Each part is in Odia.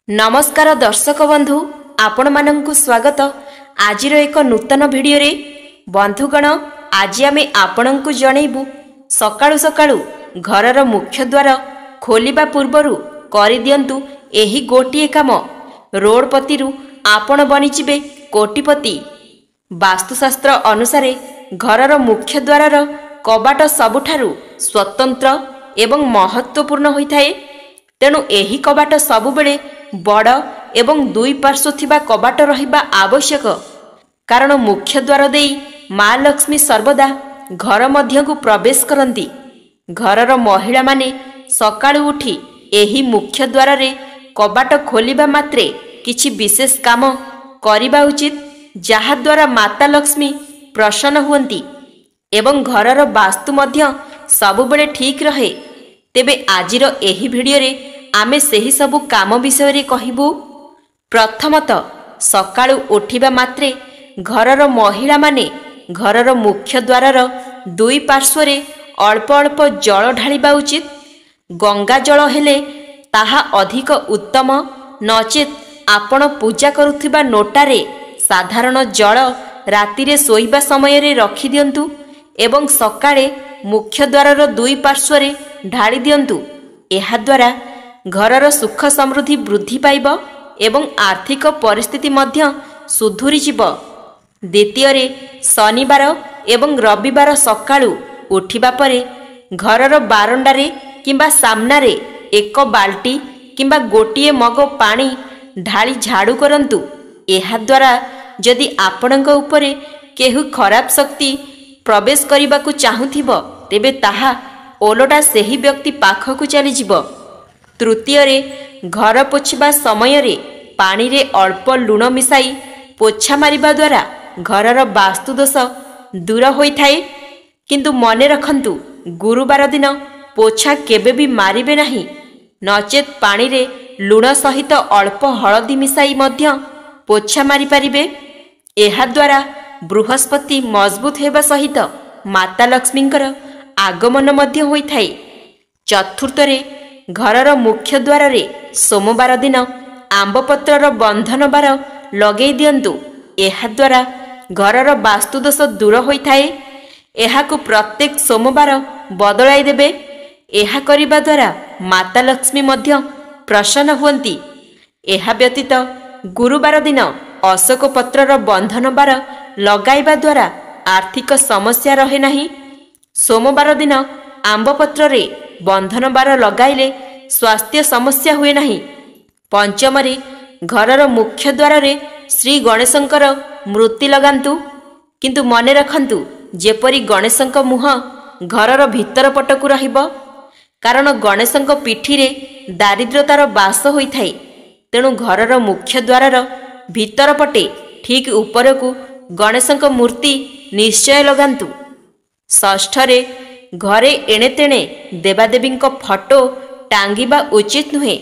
नमस्कार दर्शक बंधु आपण मानंकु स्वागत। आज एक नूतन भिडियो रे बंधुगण आज आमे आपणंकु जणैबु सकाळु सकाळु घरर मुख्य द्वार खोलिबा पूर्वरु करि दियंतु एही गोटिए काम। रोडपतिरु आपण बनिजिबे कोटिपति। वास्तुशास्त्र अनुसार घरर मुख्य द्वारर कबाट सबुठारु स्वतंत्र एवं महत्वपूर्ण होइथाए। तेणु एही कबाट सबुबेले बड़ एवं दुई पार्श्व थिबा कबाट रहिबा आवश्यक। कारण मुख्य द्वार देई माँ लक्ष्मी सर्वदा घर मध्यकु प्रवेश करती। घरर महिला माने सकाळु उठी एही मुख्य द्वार रे कबाट खोलिबा मात्रे किछि विशेष काम करिबा उचित, जहा द्वारा माता लक्ष्मी प्रसन्न हुअंती एवं घरर वास्तु मध्य सबुबेले ठीक रहे। तेबे आजिर एही भिडियो रे आमे सेही सबु काम विषय रे कहिबु। प्रथमत सकाळु उठिबा मात्रे घरर महिला माने घरर मुख्य द्वारर दुई पार्श्व रे अल्प अल्प जल ढालिबा उचित। गंगा जल हेले ताहा अधिक उत्तम, नचेत आपण पूजा करुथिबा नोटारे साधारण जल राति रे सोइबा समय रे रखि दियंतु एवं सकाळे मुख्य द्वारर दुई पार्श्व रे ढाली दियंतु। एहा द्वारा घरर सुख समृद्धि वृद्धि पाइब एवं आर्थिक परिस्थिति मध्य सुधुरी जीव। द्वितीय रे शनिवार एवं रविवार सकाळु उठिबा परे घरर बारंडारे किंबा सामनारे एक बाल्टी किंबा गोटिए मग पानी ढाली झाड़ू करंतु। एहा द्वारा जदि आपणक उपरे केहु खराब शक्ति प्रवेश करने चाहूथिब तेबे ताहा ओलटा सेही व्यक्ति पाखकु चली जीव। तृतीय रे घर पोछिबा समय रे पानी रे अल्प लुण मिसाई पोछा मारिबा द्वारा घरर वास्तु दोष दूर होइथाए। किंतु मने रखंतु गुरुवार दिन पोछा केबे भी मारिबे नाही, नचेत पानी रे लुण सहित अल्प हळदी मिसाई मध्य पोछा मारि पारिबे। एहा द्वारा बृहस्पति मजबूत हेबा सहित माता लक्ष्मींकर आगमन मध्य होइथाए। चतुर्थ रे घरर मुख्य द्वार रे सोमवार दिन आंबपत्रर बंधन बार लगे दियंतु। एहा द्वारा घरर वास्तु दोष दूर होइथाए। एहाकु प्रत्येक सोमवार बदलाई देबे। एहा करिबा द्वारा माता लक्ष्मी मध्य प्रसन्न हुअंती। एहा व्यतीत गुरुवार दिन अशोक पत्रर बंधन बार लगाइबा द्वारा आर्थिक समस्या रहे नाही। सोमवार दिन आंबपत्र रे बंधन बार लगाइले स्वास्थ्य समस्या हुए नाही। पंचम रे घरर मुख्य द्वार रे श्री गणेशंकर मूर्ति लगांतु। किंतु मने रखंतु जेपरि गणेशंक मुह घरर भीतर पटकु रहिबो। कारण गणेशंक पिठी रे दारिद्रतार बास होइथाए। तेणु घरर मुख्य द्वारर भीतर पटे ठीक उपरकु गणेशंक मूर्ति निश्चय लगांतु। षष्ठ रे घरे एणे तेणे देवादेवींक फोटो टांगिबा उचित नुहे,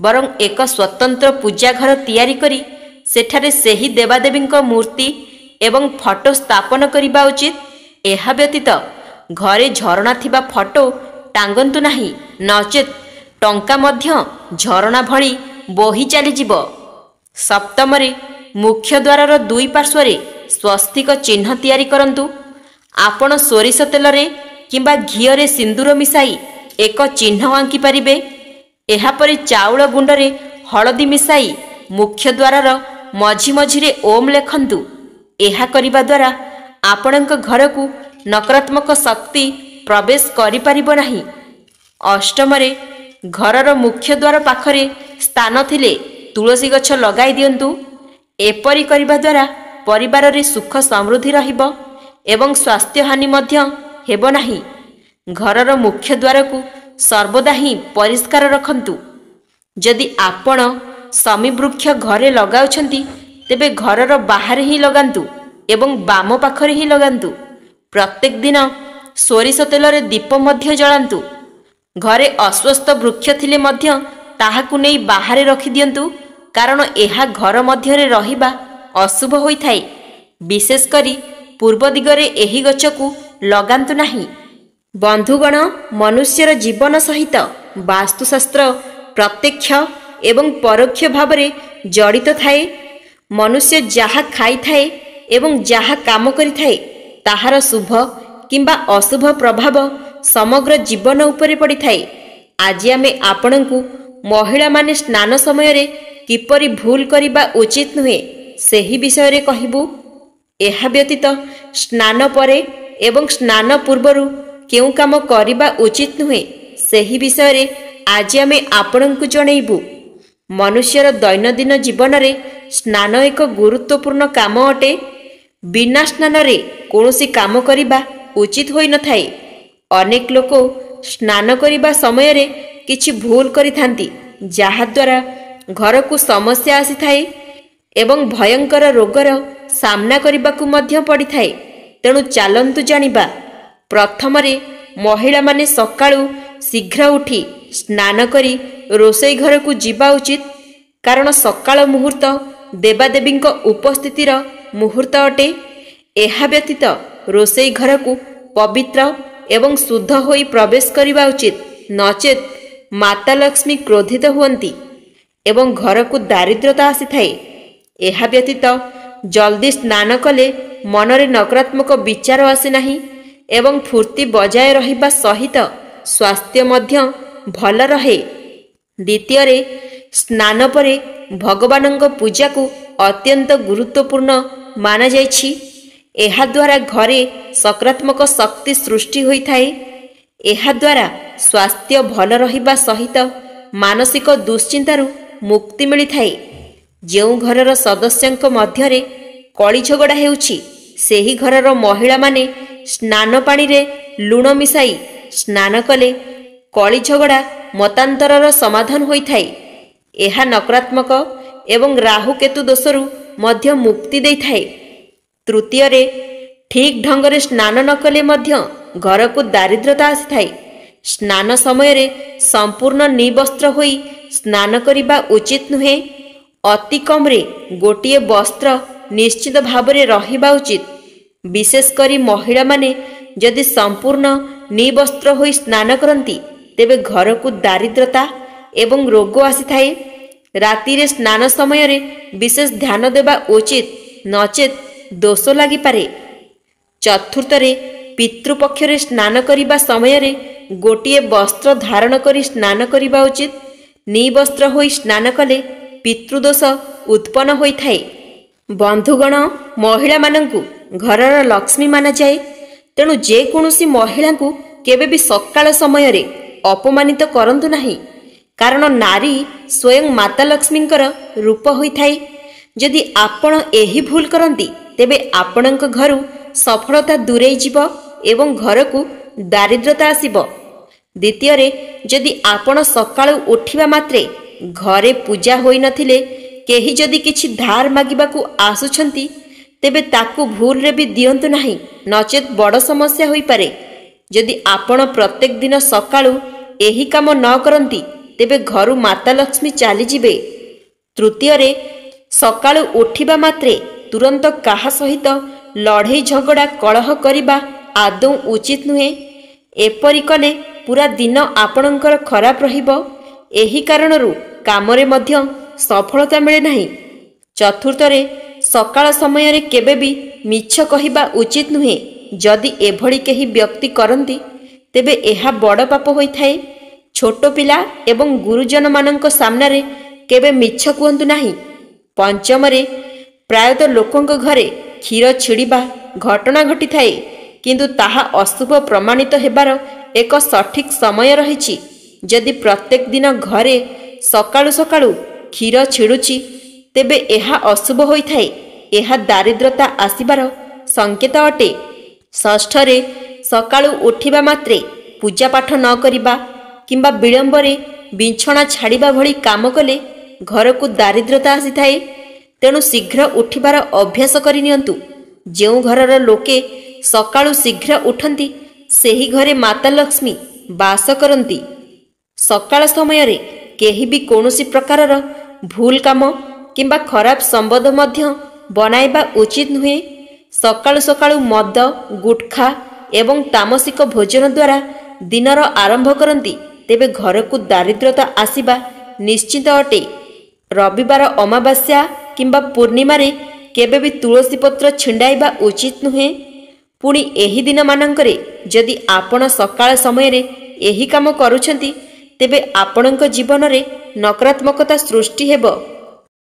बरं एक स्वतंत्र पूजा घर तैयारी करी सेठारे सेही देवादेवींक मूर्ति एवं फोटो स्थापन करिबा उचित। एहा व्यतीत घरे झरणा थिबा फोटो टांगंतु नाही, नचेत टंका मध्य झरणा भली बोही चली जीव। सप्तम रे मुख्य द्वारर दुई पार्श्वरे स्वस्तिक चिन्ह तैयारी करंतु। आपण सोरिष तेल रे किंबा घियो रे सिंदूर मिसाई एक चिन्ह आंकी पारिबे। एहा परे चाउल गुंड रे हळदी मिसाई मुख्य द्वारर मझी मझिरे ओम लेखंतु। एहा करिबा द्वारा आपणक घरकु नकारात्मक शक्ति प्रवेश करि पारिबो नाही। अष्टम रे घरर मुख्य द्वार पाखरे स्थान थिले तुलसी गछ लगाई दियंतु। एपरि करिबा द्वारा परिवार रे सुख समृद्धि रहिबो एवं स्वास्थ्य हानि मध्य हेबो नाही। घरर मुख्य द्वार को सर्वदा ही परिष्कार रखंतु। जदि आपण समी वृक्ष घरे लगाउछंती तेबे घरर बाहर ही लगांतु एवं बाम पाखरे ही लगांतु। प्रत्येक दिन सोरिष तेल रे दीप मध्य जलांतु। घरे अस्वस्थ वृक्ष थिले मध्य ताहाकु नै बाहरे रखि दियंतु। कारण एहा घर मध्य रे रहिबा अशुभ होइथाए। विशेष करी पूर्व दिगरे एही गछकु लगांतु नाही। बंधुगण, मनुष्यर जीवन सहित वास्तुशास्त्र प्रत्यक्ष ଏବଂ ପରୋକ୍ଷ ଭାବରେ ଜଡ଼ିତ ଥାଏ। ମନୁଷ୍ୟ ଯାହା ଖାଇଥାଏ ଏବଂ ଯାହା କାମ କରିଥାଏ ତାହାର ଶୁଭ କିମ୍ବା ଅଶୁଭ ପ୍ରଭାବ ସମଗ୍ର ଜୀବନ ଉପରେ ପଡ଼ିଥାଏ। ଆଜି ଆମେ ଆପଣଙ୍କୁ ମହିଳାମାନେ ସ୍ନାନ ସମୟରେ କିପରି ଭୁଲ କରିବା ଉଚିତ ନୁହେଁ ସେହି ବିଷୟରେ କହିବୁ। ଏହା ବ୍ୟତୀତ ସ୍ନାନ ପରେ ଏବଂ ସ୍ନାନ ପୂର୍ବରୁ କେଉଁ କାମ କରିବା ଉଚିତ ନୁହେଁ ସେହି ବିଷୟରେ ଆଜି ଆମେ ଆପଣଙ୍କୁ ଜଣେଇବୁ। ମନୁଷ୍ୟର ଦୈନନ୍ଦିନ ଜୀବନରେ ସ୍ନାନ ଏକ ଗୁରୁତ୍ୱପୂର୍ଣ୍ଣ କାମ ଅଟେ। ବିନା ସ୍ନାନରେ କୌଣସି କାମ କରିବା ଉଚିତ ହୋଇନଥାଏ। ଅନେକ ଲୋକ ସ୍ନାନ କରିବା ସମୟରେ କିଛି ଭୁଲ କରିଥାନ୍ତି, ଯାହାଦ୍ୱାରା ଘରକୁ ସମସ୍ୟା ଆସିଥାଏ ଏବଂ ଭୟଙ୍କର ରୋଗର ସାମ୍ନା କରିବାକୁ ମଧ୍ୟ ପଡ଼ିଥାଏ। ତେଣୁ ଚାଲନ୍ତୁ ଜାଣିବା। ପ୍ରଥମରେ ମହିଳାମାନେ ସକାଳୁ ଶୀଘ୍ର ଉଠି ସ୍ନାନ କରି ରୋଷେଇ ଘରକୁ ଯିବା ଉଚିତ, କାରଣ ସକାଳ ମୁହୂର୍ତ୍ତ ଦେବାଦେବୀଙ୍କ ଉପସ୍ଥିତିର ମୁହୂର୍ତ୍ତ ଅଟେ। ଏହା ବ୍ୟତୀତ ରୋଷେଇ ଘରକୁ ପବିତ୍ର ଏବଂ ଶୁଦ୍ଧ ହୋଇ ପ୍ରବେଶ କରିବା ଉଚିତ, ନଚେତ୍ ମାତା ଲକ୍ଷ୍ମୀ କ୍ରୋଧିତ ହୁଅନ୍ତି ଏବଂ ଘରକୁ ଦାରିଦ୍ର୍ୟତା ଆସିଥାଏ। ଏହା ବ୍ୟତୀତ ଜଲ୍ଦି ସ୍ନାନ କଲେ ମନରେ ନକାରାତ୍ମକ ବିଚାର ଆସେ ନାହିଁ ଏବଂ ଫୁର୍ତ୍ତି ବଜାୟ ରହିବା ସହିତ ସ୍ୱାସ୍ଥ୍ୟ ମଧ୍ୟ ଭଲ ରହେ। ଦ୍ୱିତୀୟରେ, ସ୍ନାନ ପରେ ଭଗବାନଙ୍କ ପୂଜାକୁ ଅତ୍ୟନ୍ତ ଗୁରୁତ୍ୱପୂର୍ଣ୍ଣ ମାନାଯାଇଛି। ଏହାଦ୍ୱାରା ଘରେ ସକାରାତ୍ମକ ଶକ୍ତି ସୃଷ୍ଟି ହୋଇଥାଏ। ଏହାଦ୍ୱାରା ସ୍ୱାସ୍ଥ୍ୟ ଭଲ ରହିବା ସହିତ ମାନସିକ ଦୁଶ୍ଚିନ୍ତାରୁ ମୁକ୍ତି ମିଳିଥାଏ। ଯେଉଁ ଘରର ସଦସ୍ୟଙ୍କ ମଧ୍ୟରେ କଳି ଝଗଡ଼ା ହେଉଛି ସେହି ଘରର ମହିଳାମାନେ ସ୍ନାନ ପାଣିରେ ଲୁଣ ମିଶାଇ ସ୍ନାନ କଲେ କଳି ଝଗଡ଼ା ମତାନ୍ତରର ସମାଧାନ ହୋଇଥାଏ। ଏହା ନକାରାତ୍ମକ ଏବଂ ରାହୁକେତୁ ଦୋଷରୁ ମଧ୍ୟ ମୁକ୍ତି ଦେଇଥାଏ। ତୃତୀୟରେ, ଠିକ୍ ଢଙ୍ଗରେ ସ୍ନାନ ନ କଲେ ମଧ୍ୟ ଘରକୁ ଦାରିଦ୍ର୍ୟତା ଆସିଥାଏ। ସ୍ନାନ ସମୟରେ ସମ୍ପୂର୍ଣ୍ଣ ନିବସ୍ତ୍ର ହୋଇ ସ୍ନାନ କରିବା ଉଚିତ ନୁହେଁ। ଅତି କମ୍ରେ ଗୋଟିଏ ବସ୍ତ୍ର ନିଶ୍ଚିତ ଭାବରେ ରହିବା ଉଚିତ। ବିଶେଷ କରି ମହିଳାମାନେ ଯଦି ସମ୍ପୂର୍ଣ୍ଣ ନିବସ୍ତ୍ର ହୋଇ ସ୍ନାନ କରନ୍ତି ତେବେ ଘରକୁ ଦାରିଦ୍ର୍ୟତା ଏବଂ ରୋଗ ଆସିଥାଏ। ରାତିରେ ସ୍ନାନ ସମୟରେ ବିଶେଷ ଧ୍ୟାନ ଦେବା ଉଚିତ, ନଚେତ୍ ଦୋଷ ଲାଗିପାରେ। ଚତୁର୍ଥରେ, ପିତୃପକ୍ଷରେ ସ୍ନାନ କରିବା ସମୟରେ ଗୋଟିଏ ବସ୍ତ୍ର ଧାରଣ କରି ସ୍ନାନ କରିବା ଉଚିତ। ନିବସ୍ତ୍ର ହୋଇ ସ୍ନାନ କଲେ ପିତୃଦୋଷ ଉତ୍ପନ୍ନ ହୋଇଥାଏ। ବନ୍ଧୁଗଣ, ମହିଳାମାନଙ୍କୁ ଘରର ଲକ୍ଷ୍ମୀ ମାନାଯାଏ। ତେଣୁ ଯେକୌଣସି ମହିଳାଙ୍କୁ କେବେ ବି ସକାଳ ସମୟରେ ଅପମାନିତ କରନ୍ତୁ ନାହିଁ, କାରଣ ନାରୀ ସ୍ୱୟଂ ମାତା ଲକ୍ଷ୍ମୀଙ୍କର ରୂପ ହୋଇଥାଏ। ଯଦି ଆପଣ ଏହି ଭୁଲ କରନ୍ତି ତେବେ ଆପଣଙ୍କ ଘରୁ ସଫଳତା ଦୂରେଇ ଯିବ ଏବଂ ଘରକୁ ଦାରିଦ୍ର୍ୟତା ଆସିବ। ଦ୍ୱିତୀୟରେ, ଯଦି ଆପଣ ସକାଳୁ ଉଠିବା ମାତ୍ରେ ଘରେ ପୂଜା ହୋଇନଥିଲେ କେହି ଯଦି କିଛି ଧାର ମାଗିବାକୁ ଆସୁଛନ୍ତି ତେବେ ତାକୁ ଭୁଲରେ ବି ଦିଅନ୍ତୁ ନାହିଁ, ନଚେତ୍ ବଡ଼ ସମସ୍ୟା ହୋଇପାରେ। ଯଦି ଆପଣ ପ୍ରତ୍ୟେକ ଦିନ ସକାଳୁ ଏହି କାମ ନ କରନ୍ତି ତେବେ ଘରୁ ମାତା ଲକ୍ଷ୍ମୀ ଚାଲିଯିବେ। ତୃତୀୟରେ, ସକାଳୁ ଉଠିବା ମାତ୍ରେ ତୁରନ୍ତ କାହା ସହିତ ଲଢ଼େଇ ଝଗଡ଼ା କଳହ କରିବା ଆଦୌ ଉଚିତ ନୁହେଁ। ଏପରି କଲେ ପୁରା ଦିନ ଆପଣଙ୍କର ଖରାପ ରହିବ। ଏହି କାରଣରୁ କାମରେ ମଧ୍ୟ ସଫଳତା ମିଳେ ନାହିଁ। ଚତୁର୍ଥରେ, ସକାଳ ସମୟରେ କେବେ ବି ମିଛ କହିବା ଉଚିତ ନୁହେଁ। ଯଦି ଏଭଳି କେହି ବ୍ୟକ୍ତି କରନ୍ତି ତେବେ ଏହା ବଡ଼ ପାପ ହୋଇଥାଏ। ଛୋଟ ପିଲା ଏବଂ ଗୁରୁଜନମାନଙ୍କ ସାମ୍ନାରେ କେବେ ମିଛ କୁହନ୍ତୁ ନାହିଁ। ପଞ୍ଚମରେ, ପ୍ରାୟତଃ ଲୋକଙ୍କ ଘରେ କ୍ଷୀର ଛିଡ଼ିବା ଘଟଣା ଘଟିଥାଏ, କିନ୍ତୁ ତାହା ଅଶୁଭ ପ୍ରମାଣିତ ହେବାର ଏକ ସଠିକ୍ ସମୟ ରହିଛି। ଯଦି ପ୍ରତ୍ୟେକ ଦିନ ଘରେ ସକାଳୁ ସକାଳୁ କ୍ଷୀର ଛିଡ଼ୁଛି ତେବେ ଏହା ଅଶୁଭ ହୋଇଥାଏ। ଏହା ଦାରିଦ୍ର୍ୟତା ଆସିବାର ସଂକେତ ଅଟେ। ଷଷ୍ଠରେ, ସକାଳୁ ଉଠିବା ମାତ୍ରେ ପୂଜାପାଠ ନ କରିବା କିମ୍ବା ବିଳମ୍ବରେ ବିଛଣା ଛାଡ଼ିବା ଭଳି କାମ କଲେ ଘରକୁ ଦାରିଦ୍ର୍ୟତା ଆସିଥାଏ। ତେଣୁ ଶୀଘ୍ର ଉଠିବାର ଅଭ୍ୟାସ କରିନିଅନ୍ତୁ। ଯେଉଁ ଘରର ଲୋକେ ସକାଳୁ ଶୀଘ୍ର ଉଠନ୍ତି ସେହି ଘରେ ମାତା ଲକ୍ଷ୍ମୀ ବାସ କରନ୍ତି। ସକାଳ ସମୟରେ କେହି ବି କୌଣସି ପ୍ରକାରର ଭୁଲ କାମ କିମ୍ବା ଖରାପ ସମ୍ବନ୍ଧ ମଧ୍ୟ ବନାଇବା ଉଚିତ ନୁହେଁ। ସକାଳୁ ସକାଳୁ ମଦ, ଗୁଟଖା ଏବଂ ତାମସିକ ଭୋଜନ ଦ୍ୱାରା ଦିନର ଆରମ୍ଭ କରନ୍ତି ତେବେ ଘରକୁ ଦାରିଦ୍ର୍ୟତା ଆସିବା ନିଶ୍ଚିତ ଅଟେ। ରବିବାର ଅମାବାସ୍ୟା କିମ୍ବା ପୂର୍ଣ୍ଣିମାରେ କେବେ ବି ତୁଳସୀ ପତ୍ର ଛିଣ୍ଡାଇବା ଉଚିତ ନୁହେଁ। ପୁଣି ଏହି ଦିନମାନଙ୍କରେ ଯଦି ଆପଣ ସକାଳ ସମୟରେ ଏହି କାମ କରୁଛନ୍ତି ତେବେ ଆପଣଙ୍କ ଜୀବନରେ ନକାରାତ୍ମକତା ସୃଷ୍ଟି ହେବ